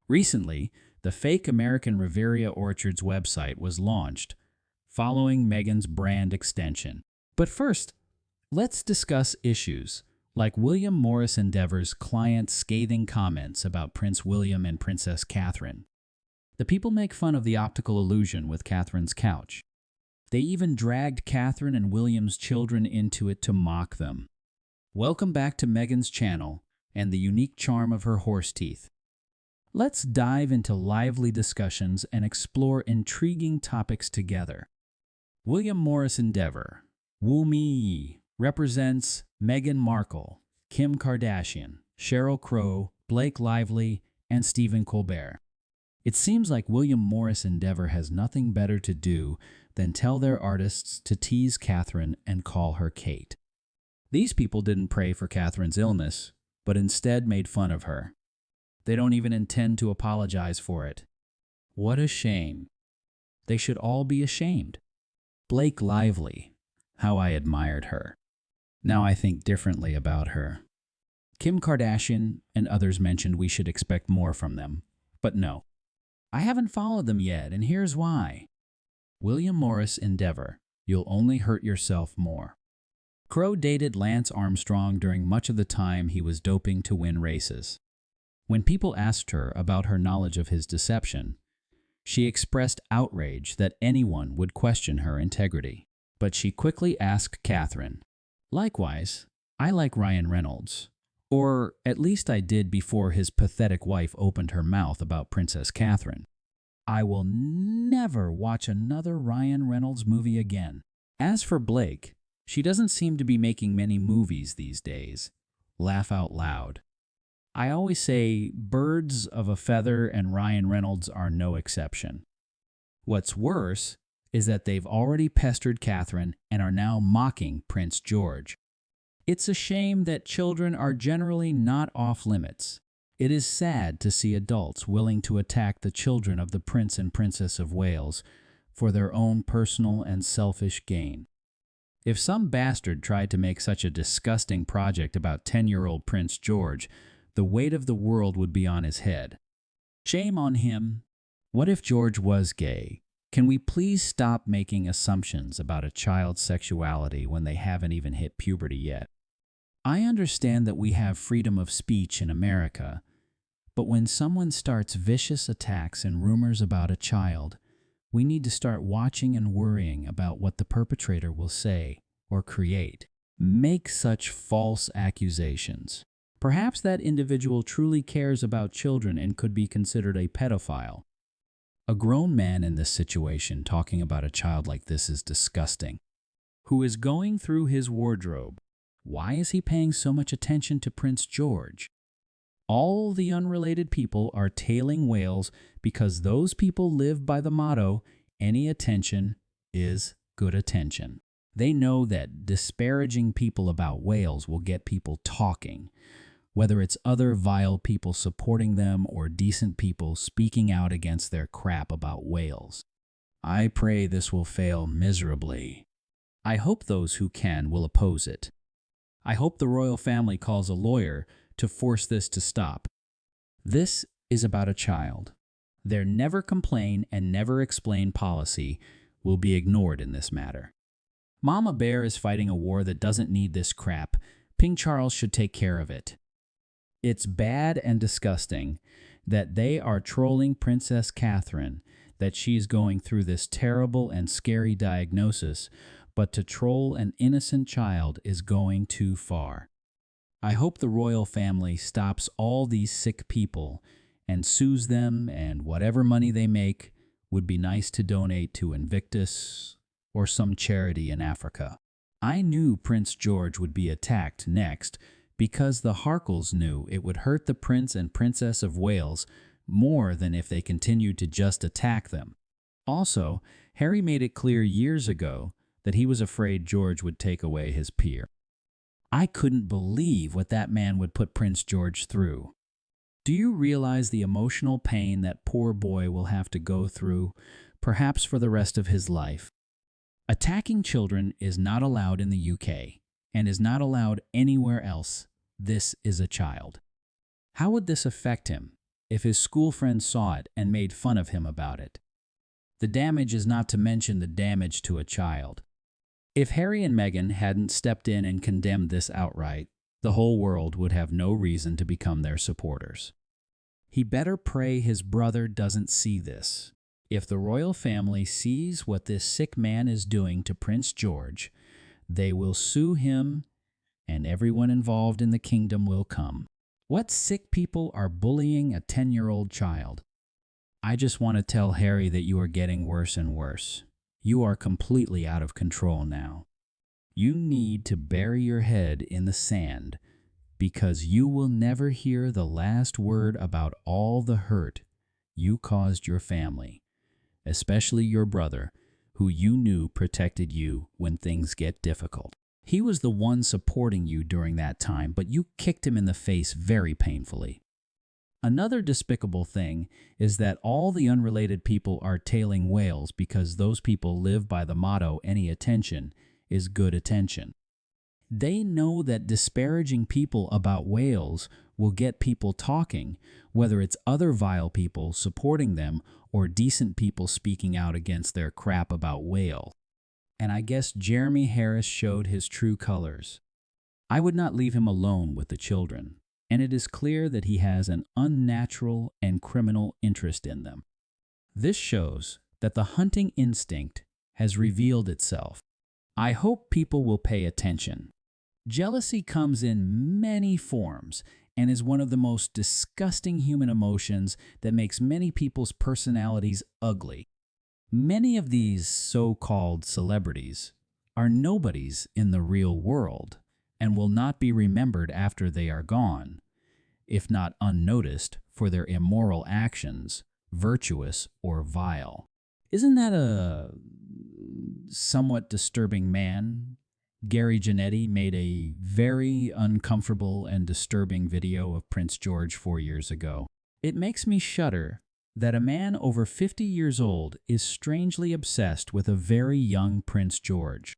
Recently, the fake American Riviera Orchards website was launched, following Meghan's brand extension. But first, let's discuss issues like William Morris Endeavor's client's scathing comments about Prince William and Princess Catherine. The people make fun of the optical illusion with Catherine's couch. They even dragged Catherine and William's children into it to mock them. Welcome back to Meghan's channel and the unique charm of her horse teeth. Let's dive into lively discussions and explore intriguing topics together. William Morris Endeavor, Woo-me, represents Meghan Markle, Kim Kardashian, Sheryl Crow, Blake Lively, and Stephen Colbert. It seems like William Morris Endeavor has nothing better to do than tell their artists to tease Catherine and call her Kate. These people didn't pray for Catherine's illness, but instead made fun of her. They don't even intend to apologize for it. What a shame. They should all be ashamed. Blake Lively, how I admired her. Now I think differently about her. Kim Kardashian and others mentioned we should expect more from them, but no. I haven't followed them yet, and here's why. William Morris Endeavor, you'll only hurt yourself more. Crow dated Lance Armstrong during much of the time he was doping to win races. When people asked her about her knowledge of his deception, she expressed outrage that anyone would question her integrity. But she quickly asked Catherine, "Likewise, I like Ryan Reynolds. Or at least I did before his pathetic wife opened her mouth about Princess Catherine. I will never watch another Ryan Reynolds movie again." As for Blake, she doesn't seem to be making many movies these days. Laugh out loud. I always say birds of a feather, and Ryan Reynolds are no exception. What's worse is that they've already pestered Catherine and are now mocking Prince George. It's a shame that children are generally not off limits. It is sad to see adults willing to attack the children of the Prince and Princess of Wales for their own personal and selfish gain. If some bastard tried to make such a disgusting project about 10-year-old Prince George, the weight of the world would be on his head. Shame on him. What if George was gay? Can we please stop making assumptions about a child's sexuality when they haven't even hit puberty yet? I understand that we have freedom of speech in America, but when someone starts vicious attacks and rumors about a child, we need to start watching and worrying about what the perpetrator will say or create. Make such false accusations. Perhaps that individual truly cares about children and could be considered a pedophile. A grown man in this situation talking about a child like this is disgusting. Who is going through his wardrobe? Why is he paying so much attention to Prince George? All the unrelated people are tailing whales because those people live by the motto, any attention is good attention. They know that disparaging people about whales will get people talking, whether it's other vile people supporting them or decent people speaking out against their crap about whales. I pray this will fail miserably. I hope those who can will oppose it. I hope the royal family calls a lawyer to force this to stop. This is about a child. Their never complain and never explain policy will be ignored in this matter. Mama Bear is fighting a war that doesn't need this crap. King Charles should take care of it. It's bad and disgusting that they are trolling Princess Catherine, that she's going through this terrible and scary diagnosis, but to troll an innocent child is going too far. I hope the royal family stops all these sick people and sues them, and whatever money they make would be nice to donate to Invictus or some charity in Africa. I knew Prince George would be attacked next because the Harkles knew it would hurt the Prince and Princess of Wales more than if they continued to just attack them. Also, Harry made it clear years ago that he was afraid George would take away his peer. I couldn't believe what that man would put Prince George through. Do you realize the emotional pain that poor boy will have to go through, perhaps for the rest of his life? Attacking children is not allowed in the UK and is not allowed anywhere else. This is a child. How would this affect him? if his school friends saw it and made fun of him about it? The damage is not to mention the damage to a child. If Harry and Meghan hadn't stepped in and condemned this outright, the whole world would have no reason to become their supporters. He better pray his brother doesn't see this. If the royal family sees what this sick man is doing to Prince George, they will sue him and everyone involved in the kingdom will come. What sick people are bullying a 10-year-old child? I just want to tell Harry that you are getting worse and worse. You are completely out of control now. You need to bury your head in the sand because you will never hear the last word about all the hurt you caused your family, especially your brother, who you knew protected you when things get difficult. He was the one supporting you during that time, but you kicked him in the face very painfully. Another despicable thing is that all the unrelated people are tailing Wales because those people live by the motto, any attention is good attention. They know that disparaging people about Wales will get people talking, whether it's other vile people supporting them or decent people speaking out against their crap about Wales. And I guess Jeremy Harris showed his true colors. I would not leave him alone with the children, and it is clear that he has an unnatural and criminal interest in them. This shows that the hunting instinct has revealed itself. I hope people will pay attention. Jealousy comes in many forms and is one of the most disgusting human emotions that makes many people's personalities ugly. Many of these so-called celebrities are nobodies in the real world and will not be remembered after they are gone, if not unnoticed for their immoral actions, virtuous or vile. Isn't that a somewhat disturbing man? Gary Janetti made a very uncomfortable and disturbing video of Prince George 4 years ago. It makes me shudder that a man over 50 years old is strangely obsessed with a very young Prince George.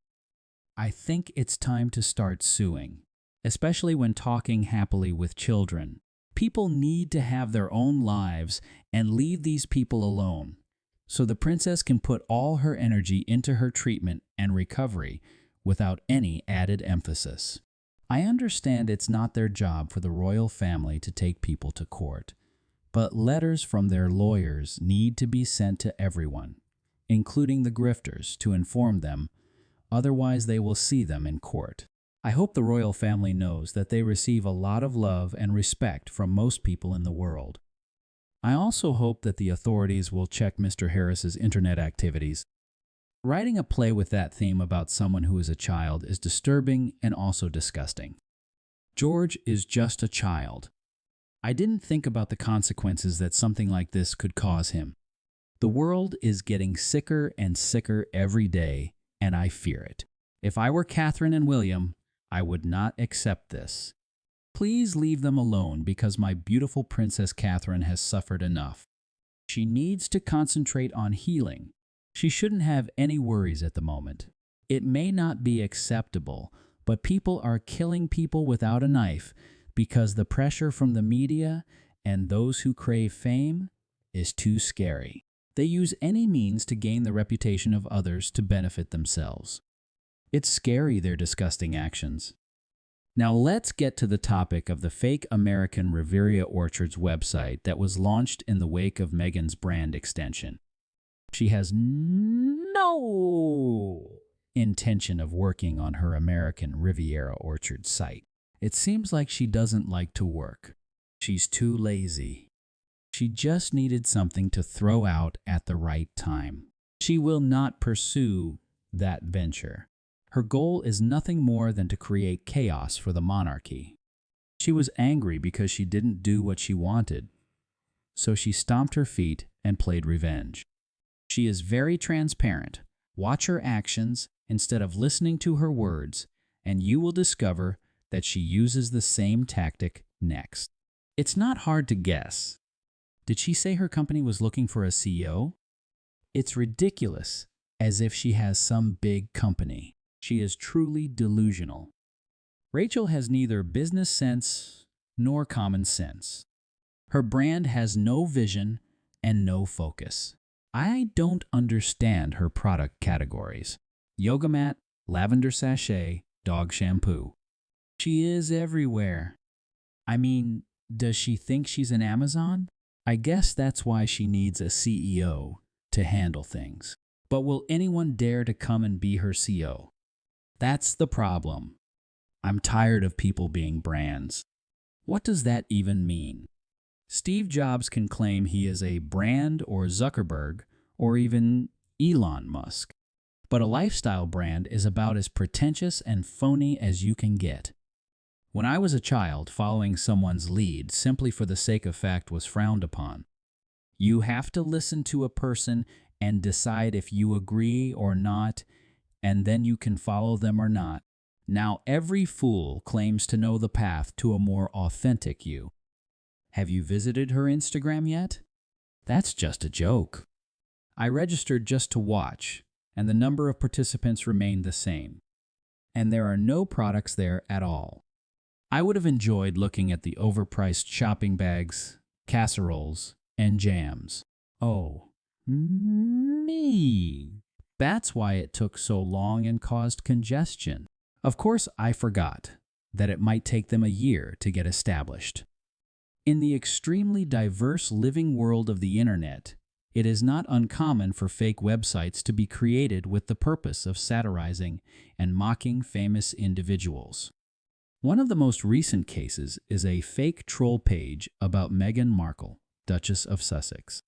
I think it's time to start suing, especially when talking happily with children. People need to have their own lives and leave these people alone, so the princess can put all her energy into her treatment and recovery without any added emphasis. I understand it's not their job for the royal family to take people to court, but letters from their lawyers need to be sent to everyone, including the grifters, to inform them, otherwise they will see them in court. I hope the royal family knows that they receive a lot of love and respect from most people in the world. I also hope that the authorities will check Mr. Harris's internet activities. Writing a play with that theme about someone who is a child is disturbing and also disgusting. George is just a child. I didn't think about the consequences that something like this could cause him. The world is getting sicker and sicker every day, and I fear it. If I were Catherine and William, I would not accept this. Please leave them alone because my beautiful Princess Catherine has suffered enough. She needs to concentrate on healing. She shouldn't have any worries at the moment. It may not be acceptable, but people are killing people without a knife because the pressure from the media and those who crave fame is too scary. They use any means to gain the reputation of others to benefit themselves. It's scary, their disgusting actions. Now let's get to the topic of the fake American Riviera Orchards website that was launched in the wake of Meghan's brand extension. She has no intention of working on her American Riviera Orchard site. It seems like she doesn't like to work. She's too lazy. She just needed something to throw out at the right time. She will not pursue that venture. Her goal is nothing more than to create chaos for the monarchy. She was angry because she didn't do what she wanted, so she stomped her feet and played revenge. She is very transparent. Watch her actions instead of listening to her words, and you will discover that she uses the same tactic next. It's not hard to guess. Did she say her company was looking for a CEO? It's ridiculous, as if she has some big company. She is truly delusional. Rachel has neither business sense nor common sense. Her brand has no vision and no focus. I don't understand her product categories. Yoga mat, lavender sachet, dog shampoo. She is everywhere. I mean, does she think she's an Amazon? I guess that's why she needs a CEO to handle things. But will anyone dare to come and be her CEO? That's the problem. I'm tired of people being brands. What does that even mean? Steve Jobs can claim he is a brand, or Zuckerberg, or even Elon Musk. But a lifestyle brand is about as pretentious and phony as you can get. When I was a child, following someone's lead simply for the sake of fact was frowned upon. You have to listen to a person and decide if you agree or not, and then you can follow them or not. Now every fool claims to know the path to a more authentic you. Have you visited her Instagram yet? That's just a joke. I registered just to watch, and the number of participants remained the same. And there are no products there at all. I would have enjoyed looking at the overpriced shopping bags, casseroles, and jams. Oh, me. That's why it took so long and caused congestion. Of course, I forgot that it might take them a year to get established. In the extremely diverse living world of the internet, it is not uncommon for fake websites to be created with the purpose of satirizing and mocking famous individuals. One of the most recent cases is a fake troll page about Meghan Markle, Duchess of Sussex.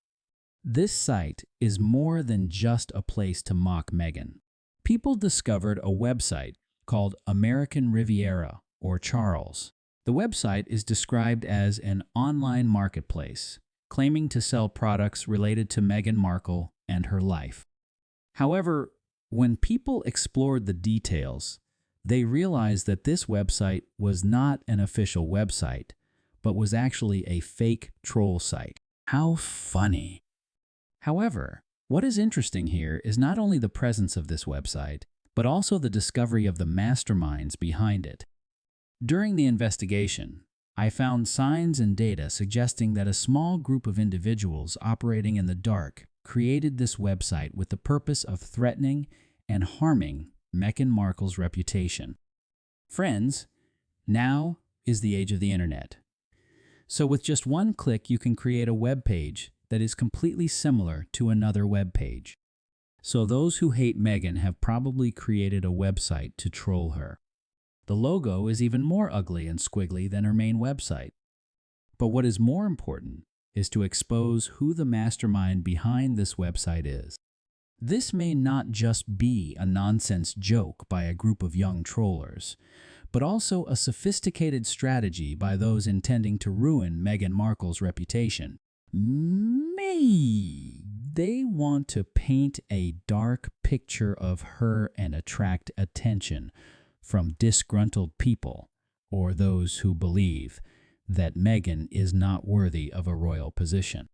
This site is more than just a place to mock Meghan. People discovered a website called American Riviera, or Charles. The website is described as an online marketplace, claiming to sell products related to Meghan Markle and her life. However, when people explored the details, they realized that this website was not an official website, but was actually a fake troll site. How funny! However, what is interesting here is not only the presence of this website, but also the discovery of the masterminds behind it. During the investigation, I found signs and data suggesting that a small group of individuals operating in the dark created this website with the purpose of threatening and harming Meghan Markle's reputation. Friends, now is the age of the internet. So with just one click, you can create a web page that is completely similar to another web page. So those who hate Meghan have probably created a website to troll her. The logo is even more ugly and squiggly than her main website. But what is more important is to expose who the mastermind behind this website is. This may not just be a nonsense joke by a group of young trollers, but also a sophisticated strategy by those intending to ruin Meghan Markle's reputation. They want to paint a dark picture of her and attract attention from disgruntled people or those who believe that Meghan is not worthy of a royal position.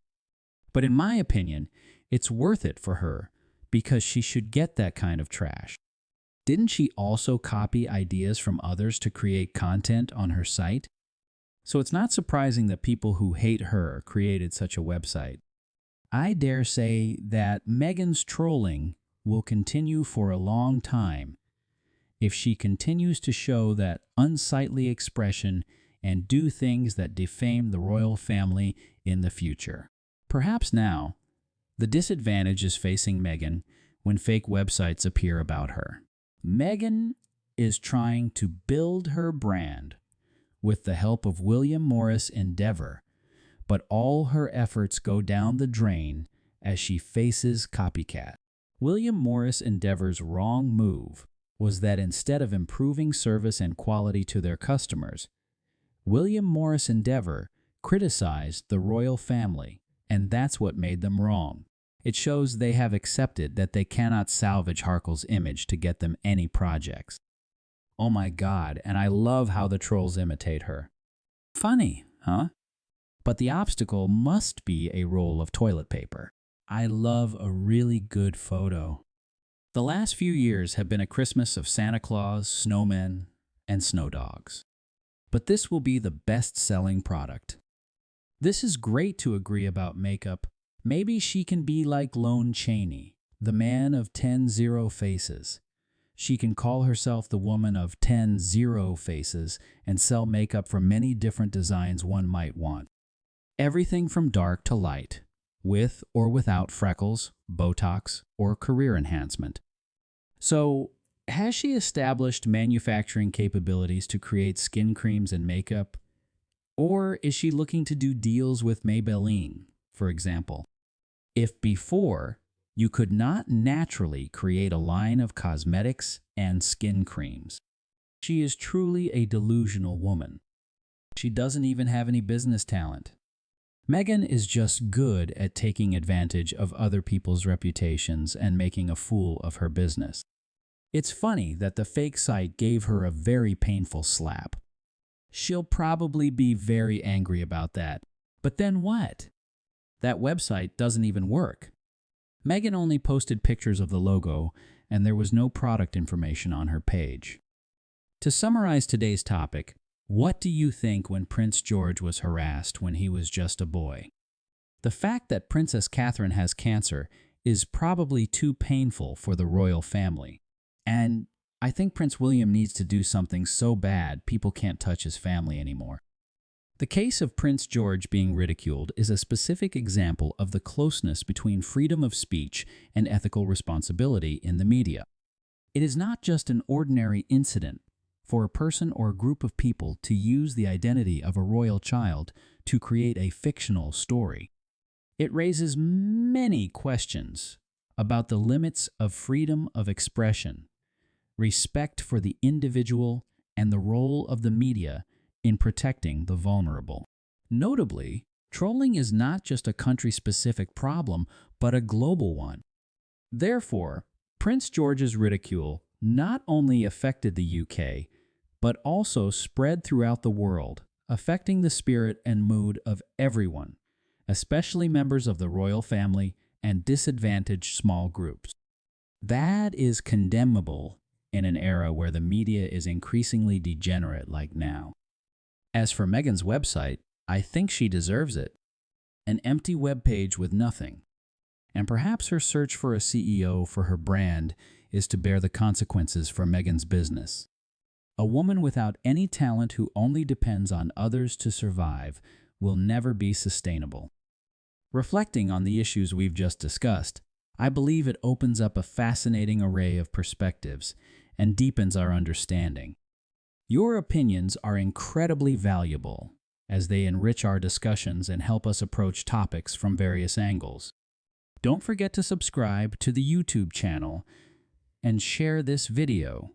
But in my opinion, it's worth it for her because she should get that kind of trash. Didn't she also copy ideas from others to create content on her site? So it's not surprising that people who hate her created such a website. I dare say that Meghan's trolling will continue for a long time if she continues to show that unsightly expression and do things that defame the royal family in the future. Perhaps now, the disadvantage is facing Meghan when fake websites appear about her. Meghan is trying to build her brand with the help of William Morris Endeavor, but all her efforts go down the drain as she faces copycat. William Morris Endeavor's wrong move was that instead of improving service and quality to their customers, William Morris Endeavor criticized the royal family, and that's what made them wrong. It shows they have accepted that they cannot salvage Harkle's image to get them any projects. Oh my God, and I love how the trolls imitate her. Funny, huh? But the obstacle must be a roll of toilet paper. I love a really good photo. The last few years have been a Christmas of Santa Claus, snowmen, and snow dogs. But this will be the best-selling product. This is great to agree about makeup. Maybe she can be like Lone Chaney, the man of 10 faces. She can call herself the woman of 10 faces and sell makeup for many different designs one might want. Everything from dark to light, with or without freckles, Botox, or career enhancement. So, has she established manufacturing capabilities to create skin creams and makeup? Or is she looking to do deals with Maybelline, for example? If before, you could not naturally create a line of cosmetics and skin creams, she is truly a delusional woman. She doesn't even have any business talent. Meghan is just good at taking advantage of other people's reputations and making a fool of her business. It's funny that the fake site gave her a very painful slap. She'll probably be very angry about that. But then what? That website doesn't even work. Meghan only posted pictures of the logo, and there was no product information on her page. To summarize today's topic, what do you think when Prince George was harassed when he was just a boy? The fact that Princess Catherine has cancer is probably too painful for the royal family. And I think Prince William needs to do something so bad people can't touch his family anymore. The case of Prince George being ridiculed is a specific example of the closeness between freedom of speech and ethical responsibility in the media. It is not just an ordinary incident for a person or a group of people to use the identity of a royal child to create a fictional story. It raises many questions about the limits of freedom of expression, respect for the individual, and the role of the media in protecting the vulnerable. Notably, trolling is not just a country-specific problem, but a global one. Therefore, Prince George's ridicule not only affected the UK, but also spread throughout the world, affecting the spirit and mood of everyone, especially members of the royal family and disadvantaged small groups. That is condemnable in an era where the media is increasingly degenerate like now. As for Meghan's website, I think she deserves it. An empty webpage with nothing. And perhaps her search for a CEO for her brand is to bear the consequences for Meghan's business. A woman without any talent who only depends on others to survive will never be sustainable. Reflecting on the issues we've just discussed, I believe it opens up a fascinating array of perspectives and deepens our understanding. Your opinions are incredibly valuable as they enrich our discussions and help us approach topics from various angles. Don't forget to subscribe to the YouTube channel and share this video.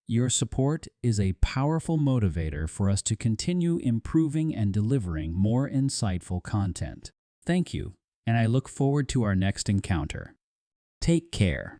Your support is a powerful motivator for us to continue improving and delivering more insightful content. Thank you, and I look forward to our next encounter. Take care.